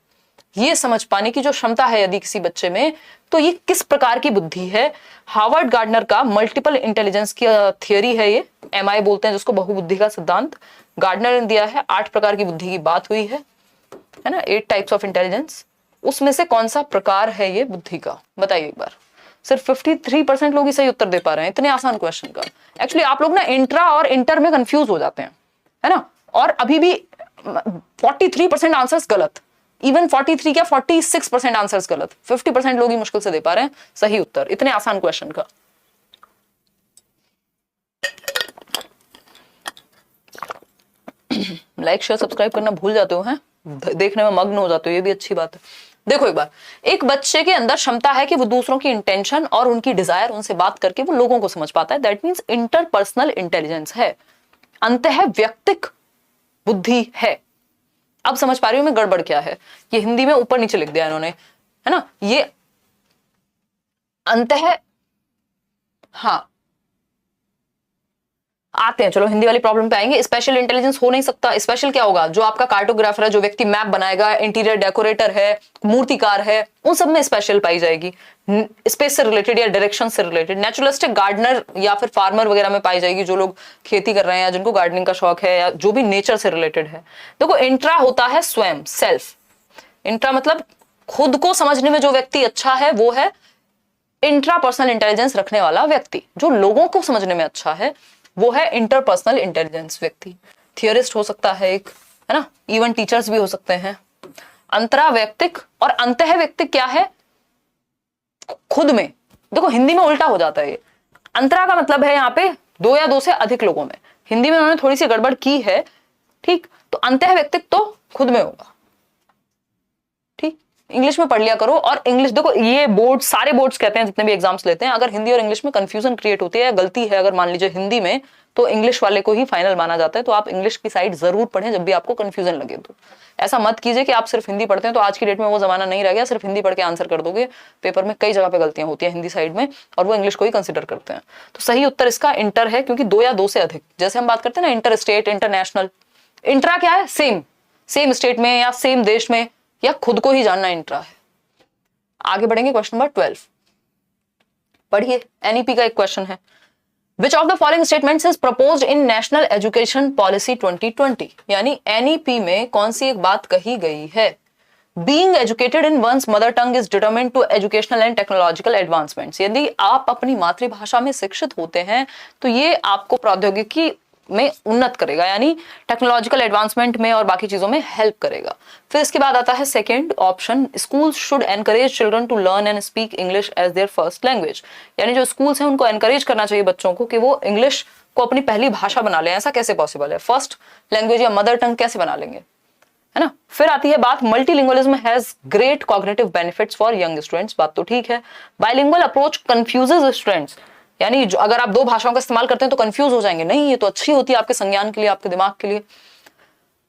ये समझ पाने की जो क्षमता है यदि किसी बच्चे में, तो ये किस प्रकार की बुद्धि है। हार्वर्ड गार्डनर का मल्टीपल इंटेलिजेंस की थियरी है ये, MI बोलते हैं जिसको, बहुबुद्धि का सिद्धांत। गार्डनर ने दिया है 8 प्रकार की बुद्धि की बात हुई है ना, 8 टाइप्स ऑफ इंटेलिजेंस, उसमें से कौन सा प्रकार है ये बुद्धि का, बताइए एक बार। सिर्फ 53% लोग ही सही उत्तर दे पा रहे हैं इतने आसान क्वेश्चन का। एक्चुअली आप लोग ना इंट्रा और इंटर में कंफ्यूज हो जाते हैं, है ना, और अभी भी 43% आंसर्स गलत, इवन 43 क्या 46% आंसर्स गलत, 50% लोग ही मुश्किल से दे पा रहे हैं सही उत्तर इतने आसान क्वेश्चन का। लाइक शेयर सब्सक्राइब करना भूल जाते हो, हैं देखने में मग्न हो जाते हो, ये भी अच्छी बात है। देखो एक बार, एक बच्चे के अंदर क्षमता है कि वो दूसरों की इंटेंशन और उनकी डिजायर, उनसे बात करके वो लोगों को समझ पाता है, दैट मींस इंटरपर्सनल इंटेलिजेंस है, अंतः व्यक्तिक बुद्धि है। अब समझ पा रही हूं मैं गड़बड़ क्या है, ये हिंदी में ऊपर नीचे लिख दिया इन्होंने, है ना, ये अंतः, हाँ आते हैं, चलो हिंदी वाली प्रॉब्लम पे आएंगे। स्पेशल इंटेलिजेंस हो नहीं सकता। स्पेशल क्या होगा, जो आपका कार्टोग्राफर है, जो व्यक्ति मैप बनाएगा, इंटीरियर डेकोरेटर है, मूर्तिकार है, उन सब में स्पेशल पाई जाएगी, स्पेस से रिलेटेड या डायरेक्शन से रिलेटेड। नेचुरलिस्टिक गार्डनर या फिर फार्मर वगैरह में पाई जाएगी, जो लोग खेती कर रहे हैं या जिनको गार्डनिंग का शौक है या जो भी नेचर से रिलेटेड है। देखो इंट्रा होता है स्वयं, सेल्फ। इंट्रा मतलब खुद को समझने में जो व्यक्ति अच्छा है वो है इंट्रा पर्सनल इंटेलिजेंस रखने वाला व्यक्ति। जो लोगों को समझने में अच्छा है वो है इंटरपर्सनल इंटेलिजेंस व्यक्ति। थियरिस्ट हो सकता है एक, है ना, इवन टीचर्स भी हो सकते हैं। अंतरा व्यक्तिक और अंतः व्यक्तिक क्या है, खुद में। देखो हिंदी में उल्टा हो जाता है ये, अंतरा का मतलब है यहाँ पे 2 या 2 से अधिक लोगों में, हिंदी में उन्होंने थोड़ी सी गड़बड़ की है, ठीक, तो अंतः व्यक्तिक तो खुद में होगा, ठीक। इंग्लिश में पढ़ लिया करो, और इंग्लिश देखो ये बोर्ड, सारे बोर्ड्स कहते हैं जितने भी एग्जाम्स लेते हैं, अगर हिंदी और इंग्लिश में कंफ्यूजन क्रिएट होती है, गलती है अगर मान लीजिए हिंदी में, तो इंग्लिश वाले को ही फाइनल माना जाता है। तो आप इंग्लिश की साइड जरूर पढ़ें जब भी आपको कंफ्यूजन लगे। तो ऐसा मत कीजिए कि आप सिर्फ हिंदी पढ़ते हैं, तो आज की डेट में वो जमाना नहीं रह गया, सिर्फ हिंदी पढ़ के आंसर कर दोगे। पेपर में कई जगह पे गलतियां होती है हिंदी साइड में, और वो इंग्लिश को ही कंसिडर करते हैं। तो सही उत्तर इसका इंटर है, क्योंकि 2 या 2 से अधिक, जैसे हम बात करते हैं ना इंटर स्टेट, इंटरनेशनल। इंट्रा क्या है, सेम स्टेट में या सेम देश में, या खुद को ही जानना इंट्रा है। आगे बढ़ेंगे, क्वेश्चन नंबर 12 पढ़िए। एनईपी का एक क्वेश्चन है, Which of the following statements is proposed in National Education Policy 2020? यानी एनईपी में कौन सी एक बात कही गई है। Being educated in one's mother tongue is determined to educational and technological advancements. यदि आप अपनी मातृभाषा में शिक्षित होते हैं तो ये आपको प्रौद्योगिकी में उन्नत करेगा, यानी टेक्नोलॉजिकल एडवांसमेंट में और बाकी चीजों में हेल्प करेगा। फिर इसके बाद आता है second option, schools should encourage children to learn and speak English as their first language. यानी जो स्कूल्स हैं उनको एनकरेज करना चाहिए बच्चों को कि वो इंग्लिश को अपनी पहली भाषा बना लें। ऐसा कैसे पॉसिबल है, फर्स्ट लैंग्वेज या मदर टंग कैसे बना लेंगे, है ना। फिर आती है बात, multilingualism has great cognitive benefits for young students. बात तो ठीक है। बाइलिंगुअल अप्रोच कंफ्यूजेस स्टूडेंट्स, यानी अगर आप 2 भाषाओं का इस्तेमाल करते हैं तो कंफ्यूज हो जाएंगे। नहीं, ये तो अच्छी होती है आपके संज्ञान के लिए, आपके दिमाग के लिए।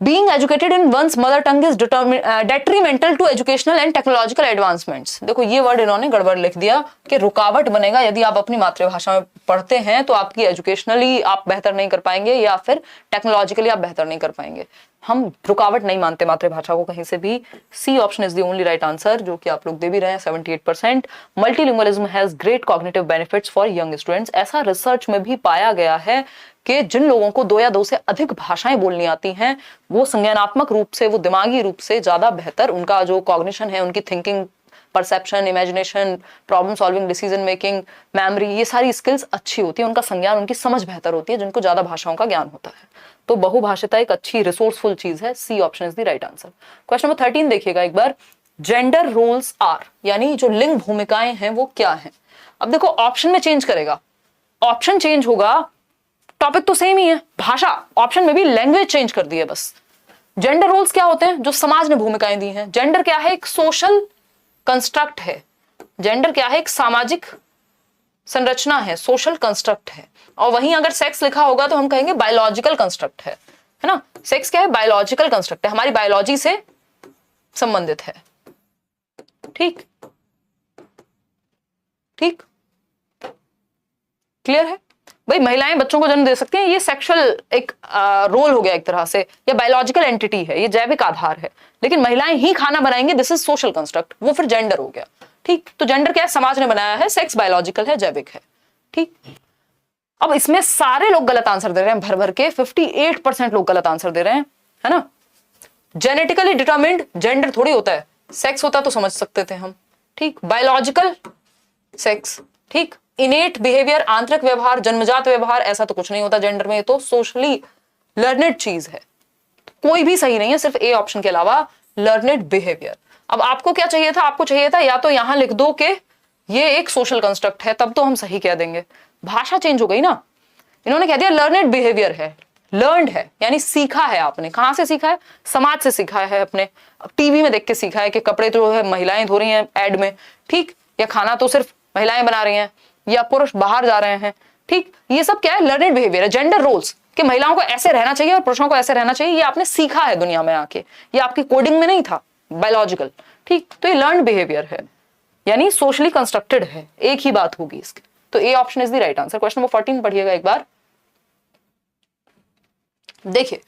Being educated in one's mother tongue is detrimental to educational and technological advancements. देखो ये वर्ड इन्होंने गड़बड़ लिख दिया कि रुकावट बनेगा यदि आप अपनी मातृभाषा में पढ़ते हैं, तो आपकी एजुकेशनली आप बेहतर नहीं कर पाएंगे या फिर टेक्नोलॉजिकली आप बेहतर नहीं कर पाएंगे। हम रुकावट नहीं मानते मातृभाषा को कहीं से भी। C option is the only right answer, जो कि आप लोग दे भी रहे हैं 78%। Multilingualism has great cognitive benefits for young students. ऐसा रिसर्च में भी पाया गया है कि जिन लोगों को 2 या 2 से अधिक भाषाएं बोलनी आती हैं, वो संज्ञानात्मक रूप से, वो दिमागी रूप से ज्यादा बेहतर, उनका जो कॉग्निशन है, उनकी thinking, perception, imagination, problem solving, decision making, memory, ये सारी स्किल्स अच्छी होती है, उनका संज्ञान, उनकी समझ बेहतर होती है जिनको ज्यादा भाषाओं का ज्ञान होता है। तो बहुभाषिता एक अच्छी रिसोर्सफुल चीज है। C option is the right answer. Question number 13 देखिएगा एक बार, जेंडर रोल्स आर, यानी जो लिंग भूमिकाएं हैं वो क्या है। अब देखो ऑप्शन में चेंज करेगा, ऑप्शन चेंज होगा, टॉपिक तो सेम ही है, भाषा, ऑप्शन में भी लैंग्वेज चेंज कर दी है बस। जेंडर रोल्स क्या होते हैं, जो समाज ने भूमिकाएं दी हैं। जेंडर क्या है, एक सोशल कंस्ट्रक्ट है। जेंडर क्या है, एक सामाजिक संरचना है, सोशल कंस्ट्रक्ट है। और वहीं अगर सेक्स लिखा होगा तो हम कहेंगे बायोलॉजिकल कंस्ट्रक्ट है ना। सेक्स क्या है, बायोलॉजिकल कंस्ट्रक्ट है, हमारी बायोलॉजी से संबंधित है। ठीक ठीक, क्लियर है भाई। महिलाएं बच्चों को जन्म दे सकती हैं, ये सेक्सुअल एक रोल हो गया एक तरह से, या बायोलॉजिकल एंटिटी है, ये जैविक आधार है। लेकिन महिलाएं ही खाना बनाएंगे, दिस इज सोशल कंस्ट्रक्ट, वो फिर जेंडर हो गया। ठीक, तो जेंडर क्या है, समाज ने बनाया है, सेक्स बायोलॉजिकल है, जैविक है। ठीक, अब इसमें सारे लोग गलत आंसर दे रहे हैं, भर भर के 58% लोग गलत आंसर दे रहे हैं, है ना। जेनेटिकली डिटरमिन्ड जेंडर थोड़ी होता है, सेक्स होता तो समझ सकते थे हम, ठीक। बायोलॉजिकल सेक्स, ठीक। इनेट बिहेवियर, आंतरिक व्यवहार, जन्मजात व्यवहार, ऐसा तो कुछ नहीं होता जेंडर में, तो सोशली लर्नेड चीज है। कोई भी सही नहीं है, सिर्फ ए ऑप्शन के अलावा लर्नेड बिहेवियर। अब आपको क्या चाहिए था, आपको चाहिए था या तो यहां लिख दो कि ये एक सोशल कंस्ट्रक्ट है, तब तो हम सही कह देंगे। भाषा चेंज हो गई ना, इन्होंने कह दिया लर्नेड बिहेवियर है, लर्नड है यानी सीखा है आपने। कहां से सीखा है, समाज से सीखा है, अपने टीवी में देख के सीखा है कि कपड़े तो है महिलाएं धो रही हैं एड में, ठीक, या खाना तो सिर्फ महिलाएं बना रही हैं, या पुरुष बाहर जा रहे हैं, ठीक। ये सब क्या है, लर्नेड बिहेवियर है। जेंडर रोल्स कि महिलाओं को ऐसे रहना चाहिए और पुरुषों को ऐसे रहना चाहिए, ये आपने सीखा है दुनिया में आके, ये आपकी कोडिंग में नहीं था बायोलॉजिकल, ठीक। तो ये लर्नड बिहेवियर है यानी सोशली कंस्ट्रक्टेड है, एक ही बात होगी इसकी। तो A option is the right answer. Question number 14 पढ़िएगा एक बार। देखिए,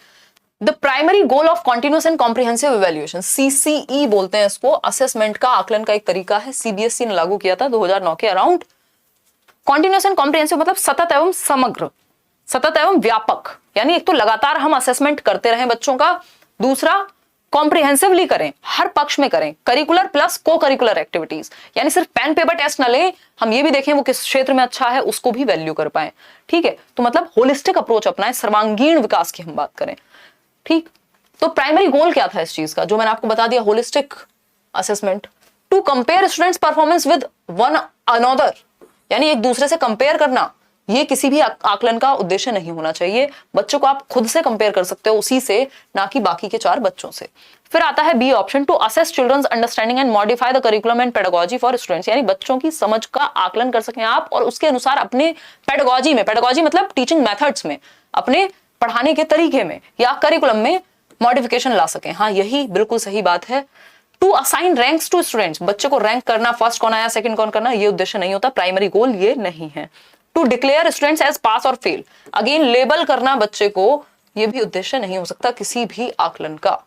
the primary goal of continuous and comprehensive evaluation, CCE बोलते हैं इसको, असेसमेंट का आकलन का एक तरीका है, सीबीएसई ने लागू किया था 2009 के अराउंड। कॉन्टिन्यूस एंड कॉम्प्रिहेंसिव मतलब सतत एवं समग्र, सतत एवं व्यापक, यानी एक तो लगातार हम असेसमेंट करते रहें बच्चों का, दूसरा कॉम्प्रिहेंसिवली करें, हर पक्ष में करें, करिकुलर प्लस को करिकुलर एक्टिविटीज, यानी सिर्फ पेन पेपर टेस्ट ना ले, हम ये भी देखें वो किस क्षेत्र में अच्छा है, उसको भी वैल्यू कर पाए, ठीक है। तो मतलब होलिस्टिक अप्रोच अपनाएं, सर्वांगीण विकास की हम बात करें, ठीक। तो प्राइमरी गोल क्या था इस चीज का, जो मैंने आपको बता दिया, holistic assessment, to compare students performance with one another, यानी एक दूसरे से कंपेयर करना, ये किसी भी आकलन का उद्देश्य नहीं होना चाहिए। बच्चों को आप खुद से कंपेयर कर सकते हो उसी से, ना कि बाकी के 4 बच्चों से। फिर आता है B option, to assess children's understanding and modify the curriculum and pedagogy for students, यानी बच्चों की समझ का आकलन कर सकें आप और उसके अनुसार अपने पेडागोजी में, पेडागोजी मतलब टीचिंग मेथड्स में, अपने पढ़ाने के तरीके में या करिकुलम में मॉडिफिकेशन ला सकें। हाँ, यही बिल्कुल सही बात है। To assign ranks to students, बच्चे को रैंक करना, फर्स्ट कौन आया सेकंड कौन करना, ये उद्देश्य नहीं होता, प्राइमरी गोल ये नहीं है। टू डिक्लेयर स्टूडेंट्स एज पास और फेल, अगेन लेबल करना बच्चे को, ये भी उद्देश्य नहीं हो सकता किसी भी आकलन का।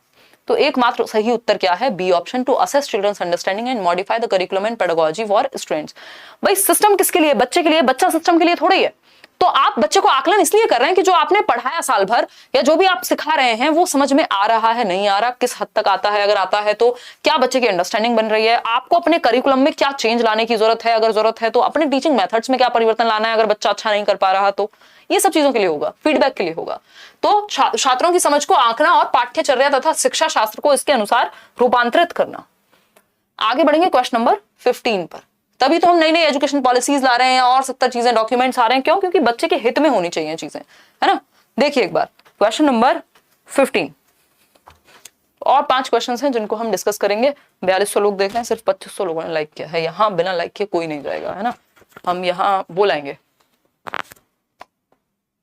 तो एकमात्र सही उत्तर क्या है, B option, to assess children's understanding and modify the curriculum and pedagogy for students. भाई सिस्टम किसके लिए, बच्चे के लिए, बच्चा सिस्टम के लिए थोड़ी है। तो आप बच्चे को आकलन इसलिए कर रहे हैं कि जो आपने पढ़ाया साल भर या जो भी आप सिखा रहे हैं वो समझ में आ रहा है, नहीं आ रहा, किस हद तक आता है, अगर आता है तो क्या बच्चे की अंडरस्टैंडिंग बन रही है, आपको अपने करिकुलम में क्या चेंज लाने की जरूरत है, अगर जरूरत है तो अपने टीचिंग मेथड्स में क्या परिवर्तन लाना है, अगर बच्चा अच्छा नहीं कर पा रहा तो ये सब चीजों के लिए होगा, फीडबैक के लिए होगा। तो छात्रों की समझ को आंकना और पाठ्यचर्या तथा शिक्षा शास्त्र को इसके अनुसार रूपांतरित करना। आगे बढ़ेंगे क्वेश्चन नंबर 15 पर। तभी तो हम नई नई एजुकेशन पॉलिसीज ला रहे हैं और 70 चीजें, डॉक्यूमेंट्स आ रहे हैं, क्यों, क्योंकि बच्चे के हित में होनी चाहिए चीजें, है ना। देखिए एक बार क्वेश्चन नंबर 15 और 5 क्वेश्चंस हैं जिनको हम डिस्कस करेंगे। 4200 लोग देख रहे हैं, सिर्फ 2500 लोगों ने लाइक किया है, यहाँ बिना लाइक किए कोई नहीं जाएगा, है ना। हम यहाँ बोलाएंगे,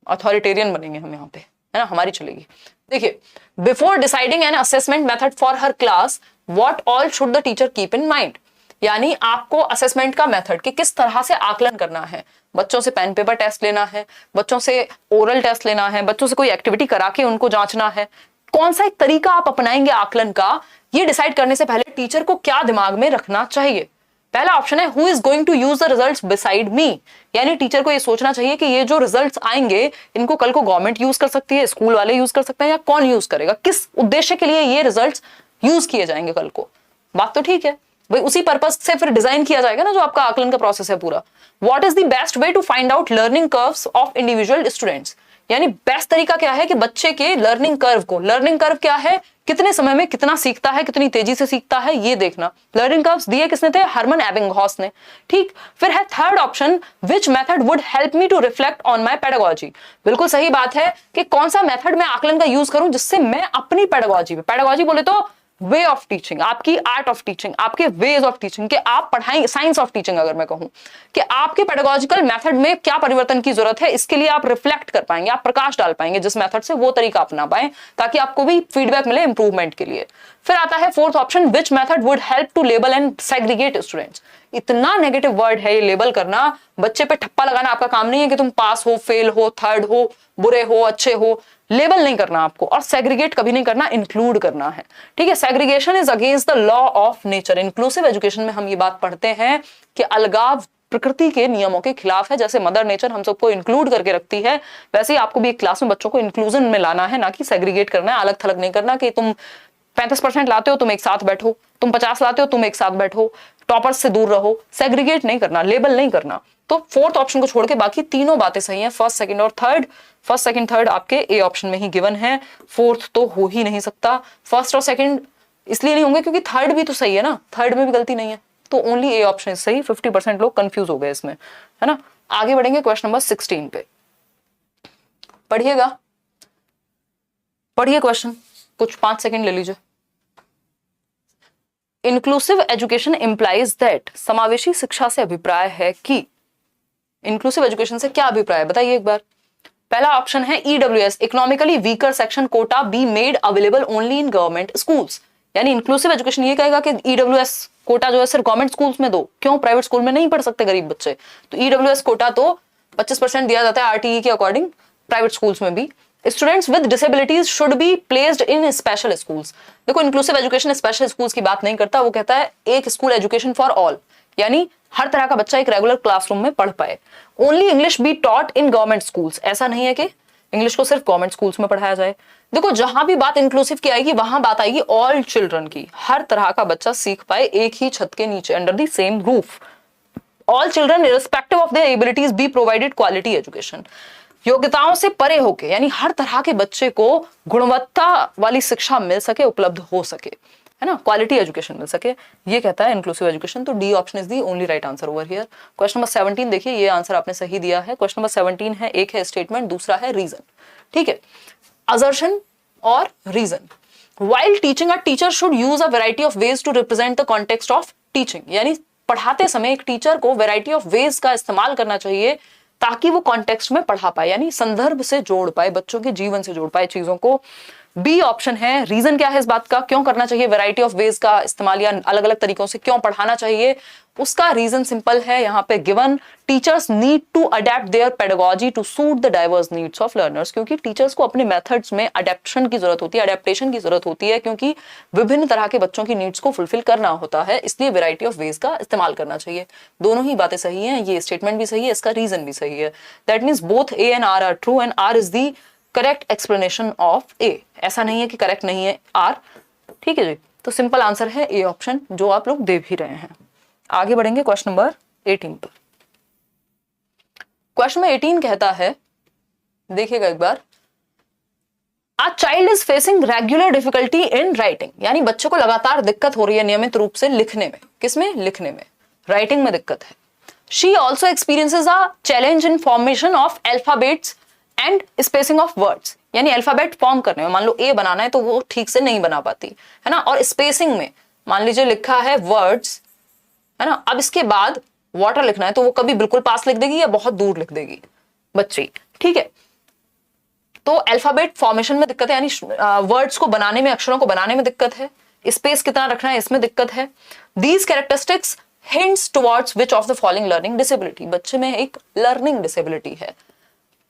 अथॉरिटेरियन बनेंगे हम यहाँ पे, है ना, हमारी चलेगी। देखिए, before deciding an assessment method for her class what all should the teacher keep in mind, यानी आपको असेसमेंट का मेथड कि किस तरह से आकलन करना है, बच्चों से पेन पेपर टेस्ट लेना है, बच्चों से ओरल टेस्ट लेना है, बच्चों से कोई एक्टिविटी करा के उनको जांचना है, कौन सा एक तरीका आप अपनाएंगे आकलन का, ये डिसाइड करने से पहले टीचर को क्या दिमाग में रखना चाहिए। पहला ऑप्शन है who is going to use the results beside me, यानी टीचर को ये सोचना चाहिए कि ये जो रिजल्ट्स आएंगे इनको कल को गवर्नमेंट यूज कर सकती है, स्कूल वाले यूज कर सकते हैं, या कौन यूज करेगा, किस उद्देश्य के लिए ये रिजल्ट्स यूज किए जाएंगे कल को। बात तो ठीक है भाई, उसी पर्पस से फिर डिजाइन किया जाएगा ना जो आपका आकलन का प्रोसेस है पूरा। What is the best way to find out learning curves of individual students, यानी बेस्ट तरीका क्या है कि बच्चे के लर्निंग कर्व को, लर्निंग कर्व क्या है, कितने समय में कितना सीखता है, कितनी तेजी से सीखता है, ये देखना। लर्निंग कर्व्स दिए किसने थे, हरमन एबिंगहॉस ने, ठीक। फिर है third option, which method would help me to reflect on my pedagogy, बिल्कुल सही बात है कि कौन सा मेथड मैं आकलन का यूज करूं जिससे मैं अपनी पेडागोजी में, पेडागोजी बोले तो वे ऑफ टीचिंग, आपकी आर्ट ऑफ टीचिंग, आपके वेज ऑफ टीचिंग, कि आप पढ़ाएं, साइंस ऑफ टीचिंग अगर मैं कहूं कि आपके पेडागोजिकल मेथड में क्या परिवर्तन की जरूरत है, इसके लिए आप रिफ्लेक्ट कर पाएंगे, आप प्रकाश डाल पाएंगे जिस मेथड से, वो तरीका अपना पाएं ताकि आपको भी फीडबैक मिले इंप्रूवमेंट के लिए। फिर आता है fourth option, which method would help to label and segregate students, इतना नेगेटिव वर्ड है ये लेबल करना, बच्चे पे ठप्पा लगाना आपका काम नहीं है कि तुम पास हो, फेल हो, थर्ड हो, बुरे हो, अच्छे हो, लेबल नहीं करना आपको, और सेग्रीगेट कभी नहीं करना, इंक्लूड करना है, ठीक है। Segregation is against the law of nature. Inclusive education में हम ये बात पढ़ते हैं कि अलगाव प्रकृति के नियमों के खिलाफ है। जैसे मदर नेचर हम सबको इंक्लूड करके रखती है, वैसे ही आपको भी एक क्लास में बच्चों को इंक्लूजन में लाना है, ना कि सेग्रीगेट करना है, अलग थलग नहीं करना कि तुम 35% लाते हो तुम एक साथ बैठो, तुम 50 लाते हो तुम एक साथ बैठो, टॉपर्स से दूर रहो। सेग्रीगेट नहीं करना, लेबल नहीं करना। तो फोर्थ ऑप्शन को छोड़ के बाकी तीनों बातें सही हैं, फर्स्ट सेकंड और थर्ड। फर्स्ट सेकंड थर्ड आपके ए ऑप्शन में ही गिवन है, फोर्थ तो हो ही नहीं सकता। फर्स्ट और सेकंड इसलिए नहीं होंगे क्योंकि थर्ड भी तो सही है ना, थर्ड में भी गलती नहीं है, तो ओनली ए ऑप्शन सही। 50% लोग कंफ्यूज हो गए इसमें, है ना। आगे बढ़ेंगे क्वेश्चन नंबर 16 पे। पढ़िएगा, पढ़िए क्वेश्चन, कुछ 5 सेकंड ले लीजिए। इंक्लूसिव एजुकेशन इंप्लाइज दैट, समावेशी शिक्षा से अभिप्राय है कि, इंक्लूसिव एजुकेशन से क्या अभिप्राय है बताइए एक बार। पहला ऑप्शन है EWS, economically weaker section quota be made available only in government schools. यानी इंक्लूसिव एजुकेशन ये कहेगा कि ईडब्ल्यूएस कोटा जो है सिर्फ गवर्नमेंट स्कूल्स में दो, क्यों प्राइवेट स्कूल में नहीं पढ़ सकते गरीब बच्चे, तो ईडब्ल्यूएस कोटा तो 25% दिया जाता है आरटीई के अकॉर्डिंग प्राइवेट स्कूल्स में भी। Students with disabilities should be placed in special schools. देखो इंक्लूसिव एजुकेशन स्पेशल स्कूल्स की बात नहीं करता, वो कहता है एक स्कूल एजुकेशन फॉर ऑल, यानी हर तरह का बच्चा एक रेगुलर क्लासरूम में पढ़ पाए। Only English be taught in government schools, ऐसा नहीं है कि इंग्लिश को सिर्फ गवर्नमेंट स्कूल्स में पढ़ाया जाए। देखो जहां भी बात इंक्लूसिव की आएगी वहां बात आएगी ऑल चिल्ड्रन की, हर तरह का बच्चा सीख पाए एक ही छत के नीचे, under the same roof. All children irrespective of their abilities be provided quality education, योग्यताओं से परे होके, यानी हर तरह के बच्चे को गुणवत्ता वाली शिक्षा मिल सके, उपलब्ध हो सके, है ना, क्वालिटी एजुकेशन मिल सके, ये कहता है इंक्लूसिव एजुकेशन। तो D option is the only right answer over here. Question number 17 देखिए, ये आंसर आपने सही दिया है। क्वेश्चन नंबर 17 है, एक है स्टेटमेंट, दूसरा है रीजन, ठीक है, असर्शन और reason. While teaching a teacher should use a variety of ways to represent the context of teaching, यानी पढ़ाते समय एक टीचर को वैरायटी ऑफ वेज का इस्तेमाल करना चाहिए ताकि वो कॉन्टेक्स्ट में पढ़ा पाए, यानी संदर्भ से जोड़ पाए, बच्चों के जीवन से जोड़ पाए चीजों को। बी ऑप्शन है, रीजन क्या है इस बात का, क्यों करना चाहिए वैरायटी ऑफ वेज का इस्तेमाल या अलग अलग तरीकों से क्यों पढ़ाना चाहिए, उसका रीजन सिंपल है, यहाँ पे given, teachers need to adapt their pedagogy to suit the diverse needs of learners, क्योंकि टीचर्स को अपने मेथड्स में अडेप्शन की जरूरत होती है, अडेप्टेशन की जरूरत होती है, क्योंकि विभिन्न तरह के बच्चों की नीड्स को फुलफिल करना होता है, इसलिए वैरायटी ऑफ वेज का इस्तेमाल करना चाहिए। दोनों ही बातें सही हैं, ये स्टेटमेंट भी सही है, इसका रीजन भी सही है। That means both A and R true and R is the correct explanation of A, ऐसा नहीं है कि करेक्ट नहीं है आर, ठीक है जी। तो सिंपल आंसर है ए ऑप्शन, जो आप लोग दे भी रहे हैं। आगे बढ़ेंगे क्वेश्चन नंबर 18 पर। क्वेश्चन नंबर 18 कहता है, देखिएगा एक बार, a child is facing regular difficulty in writing, यानी बच्चे को लगातार दिक्कत हो रही है नियमित रूप से लिखने में, किसमें, लिखने में, राइटिंग में दिक्कत है। She also experiences a challenge in formation of alphabets and spacing of words, यानी अल्फाबेट फॉर्म करने में, मान लो ए बनाना है तो वो ठीक से नहीं बना पाती है ना, और स्पेसिंग में मान लीजिए लिखा है वर्ड्स, है ना, अब इसके बाद वाटर लिखना है तो वो कभी बिल्कुल पास लिख देगी या बहुत दूर लिख देगी बच्ची, ठीक है। तो अल्फाबेट फॉर्मेशन में दिक्कत है, यानी वर्ड्स को बनाने में, अक्षरों को बनाने में दिक्कत है, स्पेस कितना रखना है इसमें दिक्कत है। These characteristics hints towards which of the following learning disability, बच्चे में एक लर्निंग डिसेबिलिटी है,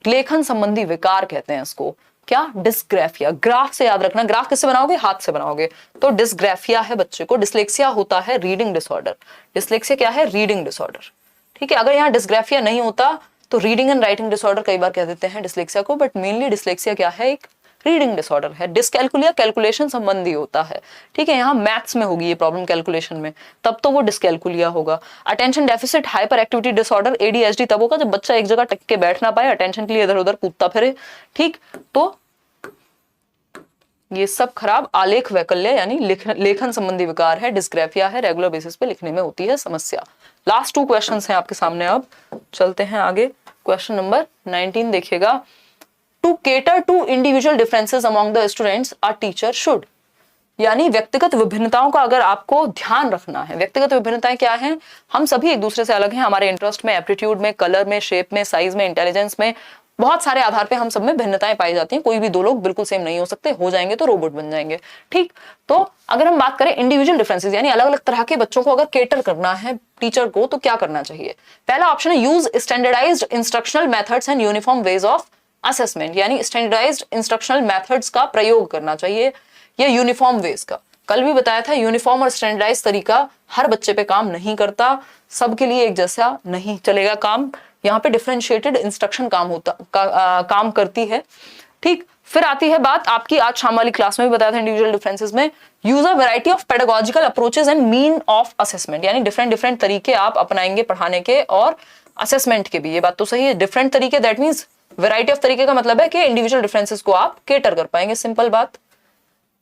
लेखन संबंधी विकार कहते हैं इसको, क्या, डिस्ग्राफिया। ग्राफ से याद रखना, ग्राफ किससे बनाओगे, हाथ से बनाओगे, तो डिस्ग्राफिया है बच्चे को। डिसलेक्सिया होता है रीडिंग डिसऑर्डर, डिसलेक्सिया क्या है, रीडिंग डिसऑर्डर, ठीक है। अगर यहाँ डिस्ग्राफिया नहीं होता तो रीडिंग एंड राइटिंग डिसऑर्डर कई बार कह देते हैं डिसलेक्सिया को, बट मेनली डिसलेक्सिया क्या है, एक रीडिंग डिसऑर्डर है। डिसकैलकुलिया कैलकुलेशन संबंधी होता है, ठीक है, यहाँ मैथ्स में होगी ये प्रॉब्लम कैलकुलेशन में, तब तो वो डिसकैलकुलिया होगा। Attention deficit hyper activity disorder ADHD तब होगा जब बच्चा एक जगह टिक के बैठ ना पाए, अटेंशन के लिए इधर उधर कूदता फिरे, ठीक। तो ये सब खराब आलेख वैकल्य यानी लेखन संबंधी विकार है, डिस्ग्राफिया है, रेगुलर बेसिस पे लिखने में होती है समस्या। लास्ट 2 क्वेश्चंस हैं आपके सामने, अब चलते हैं आगे। क्वेश्चन नंबर 19 देखिएगा, to cater to individual differences among the students a teacher should, यानी व्यक्तिगत विभिन्नताओं का अगर आपको ध्यान रखना है, व्यक्तिगत विभिन्नताएं क्या हैं, हम सभी एक दूसरे से अलग हैं, हमारे इंटरेस्ट में, एप्टीट्यूड में, कलर में, शेप में, साइज में, इंटेलिजेंस में, बहुत सारे आधार पे हम सब में भिन्नताएं पाई जाती हैं, कोई भी 2 लोग बिल्कुल सेम नहीं हो सकते, हो जाएंगे तो रोबोट बन जाएंगे, ठीक। तो अगर हम बात करें इंडिविजुअल डिफरेंसेस, यानी अलग अलग तरह के बच्चों को अगर केटर करना है टीचर को, तो क्या करना चाहिए। पहला ऑप्शन है use standardised instructional methods and uniform ways of assessment, यानी स्टैंडर्डाइज्ड इंस्ट्रक्शनल मेथड्स का प्रयोग करना चाहिए या यूनिफॉर्म वेज का। कल भी बताया था यूनिफॉर्म और स्टैंडर्डाइज तरीका हर बच्चे पे काम नहीं करता, सबके लिए एक जैसा नहीं चलेगा काम। यहाँ पे डिफरेंशिएटेड इंस्ट्रक्शन काम करती है। ठीक, फिर आती है बात आपकी आज शाम वाली क्लास में भी बताया था इंडिविजुअल डिफरेंसेस में, use a variety of pedagogical approaches and mean of assessment, यानी डिफरेंट डिफरेंट तरीके आप अपनाएंगे पढ़ाने के और असेसमेंट के भी। ये बात तो सही है, डिफरेंट तरीके दैट मींस वैरायटी ऑफ तरीके का मतलब है कि इंडिविजुअल डिफरेंसेस को आप केटर कर पाएंगे, सिंपल बात।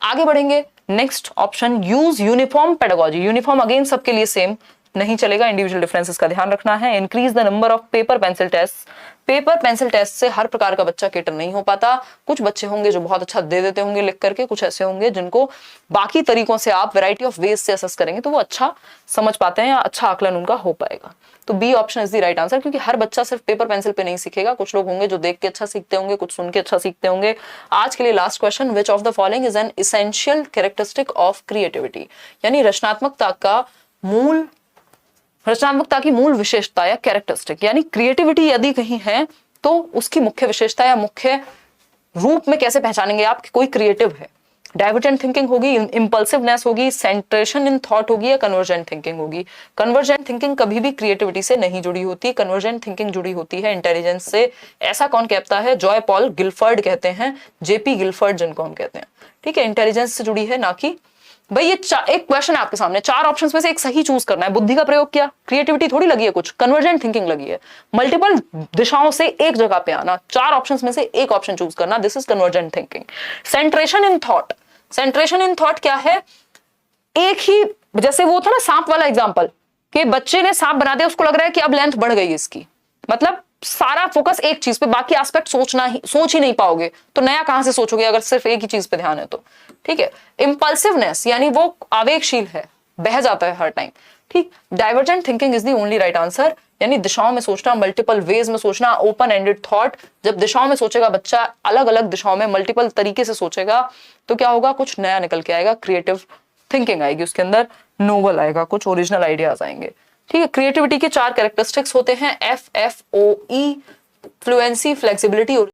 आगे बढ़ेंगे, next option use uniform pedagogy. Uniform again सबके लिए सेम नहीं चलेगा, इंडिविजुअल डिफरेंसेस का ध्यान रखना है। Increase the number of paper pencil test. Paper pencil test से हर प्रकार का बच्चा केटर नहीं हो पाता, कुछ बच्चे होंगे जो बहुत अच्छा दे देते होंगे लिख करके, कुछ ऐसे होंगे जिनको बाकी तरीकों से आप वैरायटी ऑफ वेज से असेस करेंगे तो वो अच्छा समझ पाते हैं या अच्छा आकलन उनका हो पाएगा। तो B option is the right answer, क्योंकि हर बच्चा सिर्फ पेपर पेंसिल पे नहीं सीखेगा, कुछ लोग होंगे जो देख के अच्छा सीखते होंगे, कुछ सुन के अच्छा सीखते होंगे। आज के लिए last question, which of the following is an essential characteristic of creativity, यानी रचनात्मकता की मूल विशेषता या कैरेक्टरिस्टिक, यानी क्रिएटिविटी यदि कहीं है तो उसकी मुख्य विशेषता या मुख्य रूप में कैसे पहचानेंगे आप कि कोई क्रिएटिव है। डाइवर्जेंट थिंकिंग होगी, इंपल्सिवनेस होगी, सेंट्रेशन इन थॉट होगी या कन्वर्जेंट थिंकिंग होगी। कन्वर्जेंट थिंकिंग कभी भी क्रिएटिविटी से नहीं जुड़ी होती, कन्वर्जेंट थिंकिंग जुड़ी होती है इंटेलिजेंस से। ऐसा कौन कहता है? जॉय पॉल गिलफर्ड कहते हैं, जेपी गिलफर्ड जिनको हम कहते हैं। ठीक है, इंटेलिजेंस से जुड़ी है, ना कि भाई ये एक क्वेश्चन है आपके सामने, 4 ऑप्शंस में से एक सही चूज करना है। बुद्धि का प्रयोग किया, क्रिएटिविटी थोड़ी लगी है कुछ, कन्वर्जेंट थिंकिंग लगी है। मल्टीपल दिशाओं से एक जगह पे आना, 4 ऑप्शंस में से एक ऑप्शन चूज करना, this is convergent thinking. सेंट्रेशन in thought, सेंट्रेशन in thought क्या है? एक ही, जैसे वो था ना सांप वाला एग्जांपल, कि बच्चे ने सांप बना दिया, उसको लग रहा है कि अब लेंथ बढ़ गई इसकी, मतलब सारा फोकस एक चीज पे, बाकी एस्पेक्ट सोच ही नहीं पाओगे, तो नया कहां से सोचोगे अगर सिर्फ एक ही चीज पे ध्यान है तो। ठीक है, इंपल्सिवनेस यानी वो आवेगशील है, बह जाता है हर टाइम। ठीक, divergent thinking is the only right answer, यानी दिशाओं में सोचना, मल्टीपल वेज में सोचना, ओपन एंडेड थॉट। जब दिशाओं में सोचेगा बच्चा, अलग अलग दिशाओं में मल्टीपल तरीके से सोचेगा, तो क्या होगा? कुछ नया निकल के आएगा, क्रिएटिव थिंकिंग आएगी उसके अंदर, नोवेल आएगा, कुछ ओरिजिनल आइडियाज आएंगे। ठीक है, क्रिएटिविटी के 4 कैरेक्टरिस्टिक्स होते हैं, FFOE, फ्लुएंसी, फ्लेक्सिबिलिटी और